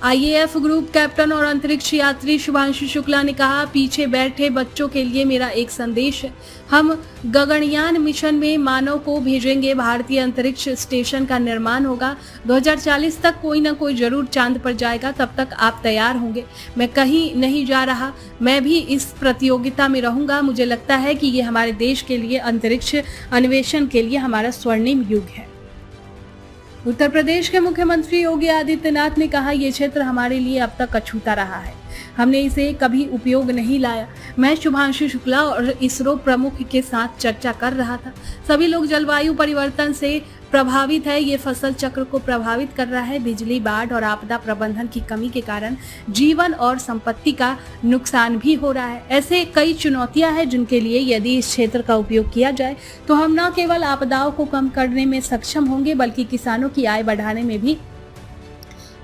IAF group captain और अंतरिक्ष यात्री शुभांशु शुक्ला ने कहा, पीछे बैठे बच्चों के लिए मेरा एक संदेश है। हम गगनयान मिशन में मानव को भेजेंगे। भारतीय अंतरिक्ष स्टेशन का निर्माण होगा। 2040 तक कोई ना कोई जरूर चांद पर जाएगा। तब तक आप तैयार होंगे। मैं कहीं नहीं जा रहा, मैं भी इस प्रतियोगिता में रहूंगा। मुझे लगता है कि ये हमारे देश के लिए, अंतरिक्ष अन्वेषण के लिए हमारा स्वर्णिम युग है। उत्तर प्रदेश के मुख्यमंत्री योगी आदित्यनाथ ने कहा, ये क्षेत्र हमारे लिए अब तक अछूता रहा है। हमने इसे कभी उपयोग नहीं लाया। मैं शुभांशु शुक्ला और इसरो प्रमुख के साथ चर्चा कर रहा था। सभी लोग जलवायु परिवर्तन से प्रभावित है। ये फसल चक्र को प्रभावित कर रहा है। बिजली, बाढ़ और आपदा प्रबंधन की कमी के कारण जीवन और संपत्ति का नुकसान भी हो रहा है। ऐसे कई चुनौतियां हैं जिनके लिए यदि इस क्षेत्र का उपयोग किया जाए तो हम न केवल आपदाओं को कम करने में सक्षम होंगे बल्कि किसानों की आय बढ़ाने में भी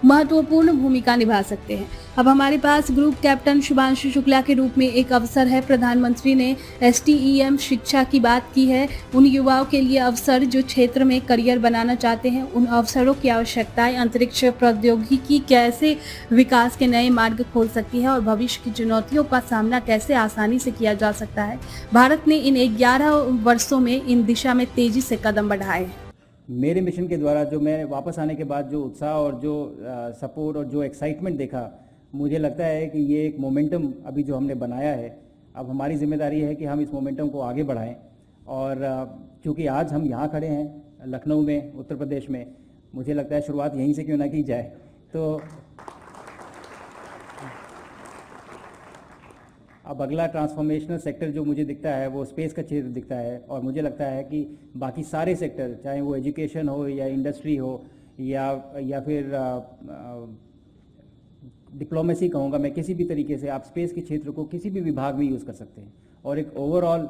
महत्वपूर्ण भूमिका निभा सकते हैं। अब हमारे पास ग्रुप कैप्टन शुभांशु शुक्ला के रूप में एक अवसर है। प्रधानमंत्री ने STEM शिक्षा की बात की है। उन युवाओं के लिए अवसर जो क्षेत्र में करियर बनाना चाहते हैं, उन अवसरों की आवश्यकताएं, अंतरिक्ष प्रौद्योगिकी कैसे विकास के नए मार्ग खोल सकती है और भविष्य की चुनौतियों का सामना कैसे आसानी से किया जा सकता है। भारत ने इन 11 वर्षों में इन दिशा में तेजी से कदम बढ़ाए हैं। मेरे मिशन के द्वारा जो मैं वापस आने के बाद जो उत्साह और जो सपोर्ट और जो एक्साइटमेंट देखा, मुझे लगता है कि ये एक मोमेंटम अभी जो हमने बनाया है, अब हमारी जिम्मेदारी है कि हम इस मोमेंटम को आगे बढ़ाएं। और क्योंकि आज हम यहाँ खड़े हैं लखनऊ में, उत्तर प्रदेश में, मुझे लगता है शुरुआत यहीं से क्यों ना की जाए। तो अब अगला ट्रांसफॉर्मेशनल सेक्टर जो मुझे दिखता है वो स्पेस का क्षेत्र दिखता है। और मुझे लगता है कि बाकी सारे सेक्टर, चाहे वो एजुकेशन हो या इंडस्ट्री हो या फिर डिप्लोमेसी कहूँगा मैं, किसी भी तरीके से आप स्पेस के क्षेत्र को किसी भी विभाग में यूज़ कर सकते हैं और एक ओवरऑल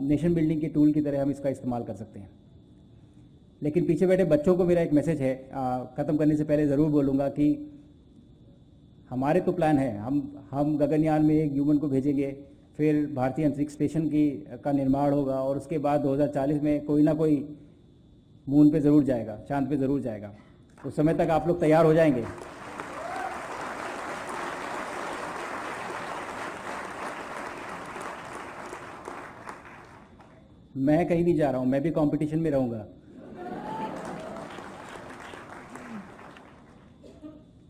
नेशन बिल्डिंग के टूल की तरह हम इसका इस्तेमाल कर सकते हैं। लेकिन पीछे बैठे बच्चों को मेरा एक मैसेज है, ख़त्म करने से पहले ज़रूर बोलूँगा कि हमारे तो प्लान है, हम गगनयान में एक ह्यूमन को भेजेंगे, फिर भारतीय अंतरिक्ष स्टेशन का निर्माण होगा और उसके बाद 2040 में कोई ना कोई मून पे ज़रूर जाएगा, चांद पे ज़रूर जाएगा। उस समय तक आप लोग तैयार हो जाएंगे। मैं कहीं नहीं जा रहा हूँ, मैं भी कंपटीशन में रहूँगा।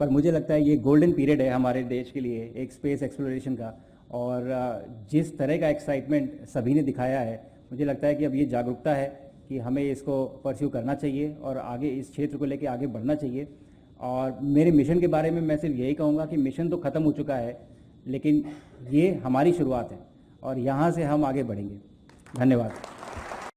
पर मुझे लगता है ये गोल्डन पीरियड है हमारे देश के लिए, एक स्पेस एक्सप्लोरेशन का। और जिस तरह का एक्साइटमेंट सभी ने दिखाया है, मुझे लगता है कि अब ये जागरूकता है कि हमें इसको परस्यू करना चाहिए और आगे इस क्षेत्र को लेकर आगे बढ़ना चाहिए। और मेरे मिशन के बारे में मैं सिर्फ यही कहूँगा कि मिशन तो ख़त्म हो चुका है, लेकिन ये हमारी शुरुआत है और यहाँ से हम आगे बढ़ेंगे। धन्यवाद।